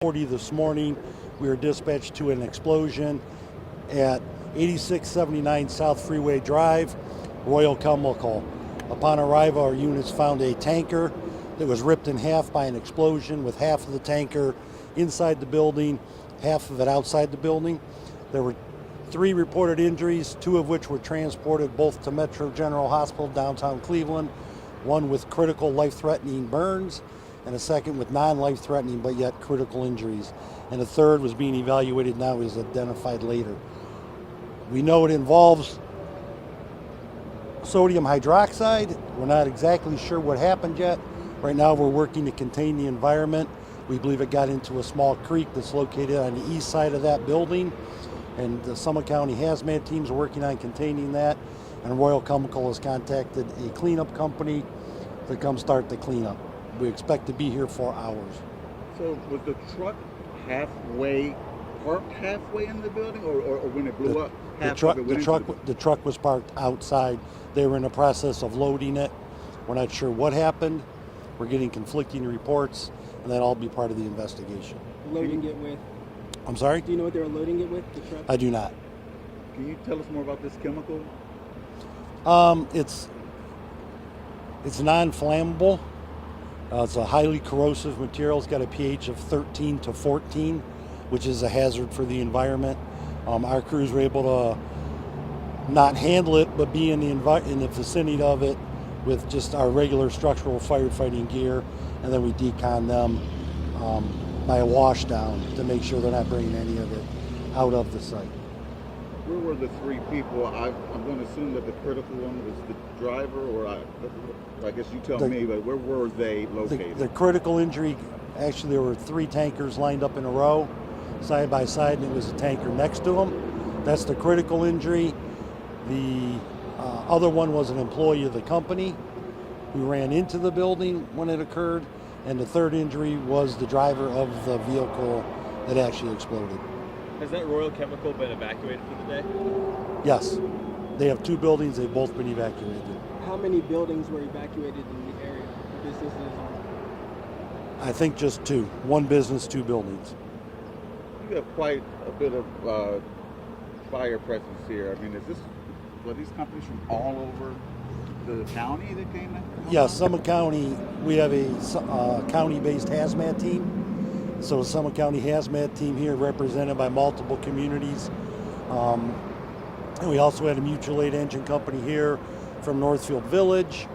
40 this morning, we were dispatched to an explosion at 8679 South Freeway Drive, Royal Chemical. Upon arrival, our units found a tanker that was ripped in half by an explosion, with half of the tanker inside the building, half of it outside the building. There were 3 reported injuries, 2 of which were transported both to Metro General Hospital downtown Cleveland, one with critical life-threatening burns, and a second with non-life-threatening but yet critical injuries. And a third was being evaluated now, is identified later. We know it involves sodium hydroxide. We're not exactly sure what happened yet. Right now we're working to contain the environment. We believe it got into a small creek that's located on the east side of that building. And the Summit County Hazmat teams are working on containing that. And Royal Chemical has contacted a cleanup company to come start the cleanup. We expect to be here for hours. So was the truck parked halfway in the building, or when it blew up, the truck was parked outside. They were in the process of loading it. We're not sure what happened. We're getting conflicting reports, and that'll all be part of the investigation. Loading it with? I'm sorry? Do you know what they were loading it with, the truck? I do not. Can you tell us more about this chemical? It's non-flammable. It's a highly corrosive material. It's got a pH of 13 to 14, which is a hazard for the environment. Our crews were able to not handle it, but be in the vicinity of it with just our regular structural firefighting gear, and then we decon them by a wash down to make sure they're not bringing any of it out of the site. Where were the 3 people? I'm going to assume that the critical one was the driver, or I guess you tell me, but where were they located? The critical injury, actually there were 3 tankers lined up in a row, side by side, and it was a tanker next to them. That's the critical injury. The other one was an employee of the company who ran into the building when it occurred, and the third injury was the driver of the vehicle that actually exploded. Has that Royal Chemical been evacuated for the day? Yes. They have 2 buildings. They've both been evacuated. How many buildings were evacuated in the area? Businesses? I think just 2. 1 business, 2 buildings. You have quite a bit of fire presence here. I mean, were these companies from all over the county that came in? Yes, Summit County, we have a county-based hazmat team. So the Summit County Hazmat team here represented by multiple communities. And we also had a mutual aid engine company here from Northfield Village.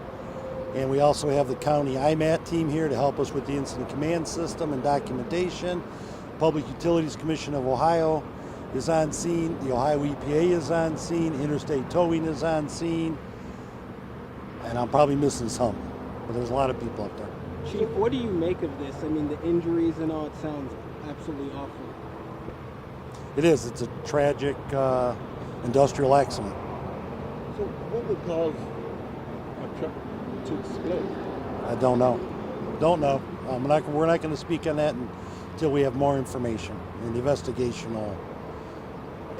And we also have the county IMAT team here to help us with the incident command system and documentation. Public Utilities Commission of Ohio is on scene. The Ohio EPA is on scene. Interstate Towing is on scene. And I'm probably missing some, but there's a lot of people up there. Chief, what do you make of this? I mean, the injuries and all, it sounds absolutely awful. It is. It's a tragic industrial accident. So what would cause a truck to explode? I don't know. We're not going to speak on that until we have more information. And the investigation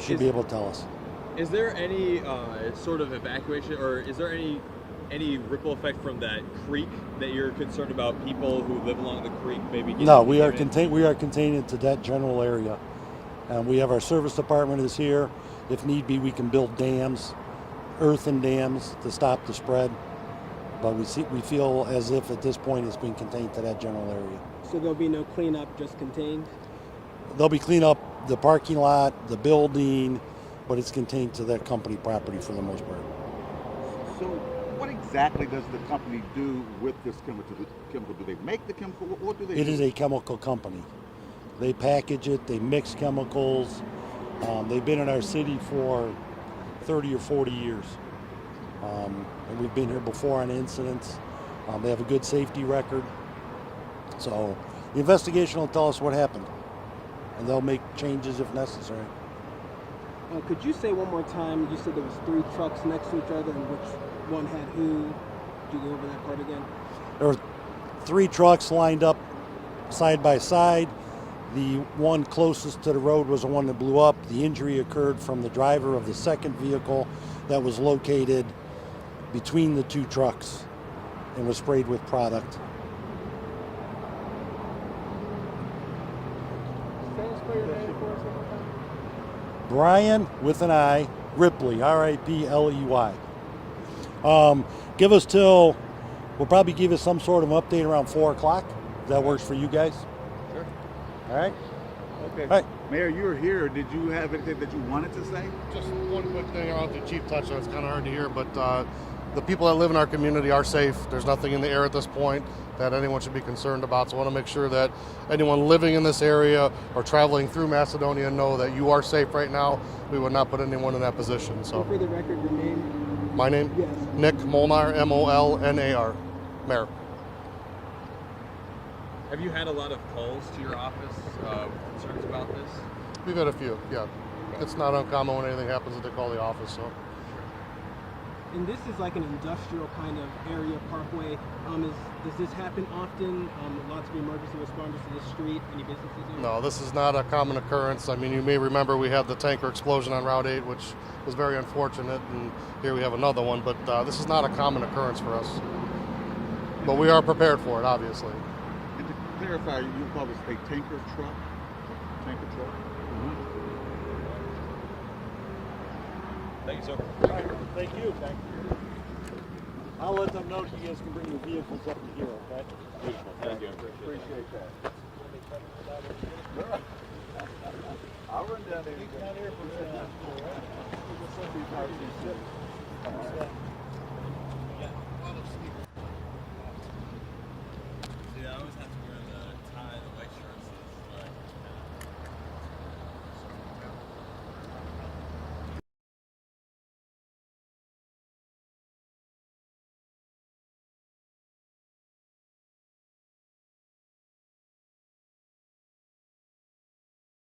should be able to tell us. Is there any sort of evacuation, or is there any ripple effect from that creek that you're concerned about? People who live along the creek maybe getting No, we are containing it to that general area. We have our service department is here. If need be, we can build dams, earthen dams, to stop the spread. But we feel as if at this point it's being contained to that general area. So there'll be no cleanup, just contained? They'll be clean up the parking lot, the building, but it's contained to that company property for the most part. So what exactly does the company do with this chemical? Do they make the chemical? What do they do? It is a chemical company. They package it, they mix chemicals. They've been in our city for 30 or 40 years. And we've been here before on incidents. They have a good safety record. So the investigation will tell us what happened, and they'll make changes if necessary. Could you say one more time, you said there was 3 trucks next to each other, and which one had who? Could you go over that part again? There were 3 trucks lined up side by side. The one closest to the road was the one that blew up. The injury occurred from the driver of the second vehicle that was located between the 2 trucks and was sprayed with product. spell your name for us one more time? Brian with an I, Ripley, Ripley. Give us till, we'll probably give us some sort of update around 4 o'clock. If that works for you guys? Sure. All right? Okay. All right. Mayor, you were here. Did you have anything that you wanted to say? Just one quick thing. I don't think Chief touched on. It's kind of hard to hear, but the people that live in our community are safe. There's nothing in the air at this point that anyone should be concerned about. So I want to make sure that anyone living in this area or traveling through Macedonia know that you are safe right now. We would not put anyone in that position. So For the record, your name? my name, Yes. Nick Molnar, Molnar, Mayor. Have you had a lot of calls to your office with concerns about this? We've had a few. Yeah, it's not uncommon when anything happens that they call the office. So. And this is like an industrial kind of area, parkway. Does this happen often? Lots of emergency responders to this street. Any businesses here? No, this is not a common occurrence. I mean, you may remember we had the tanker explosion on Route 8, which was very unfortunate, and here we have another one, but this is not a common occurrence for us. But we are prepared for it, obviously. And to clarify, you call this a tanker truck? Tanker truck? Thank you, sir. Thank you. I'll let them know you guys can bring your vehicles up to here, okay? Thank you. Appreciate that. I'll run down there. Down here for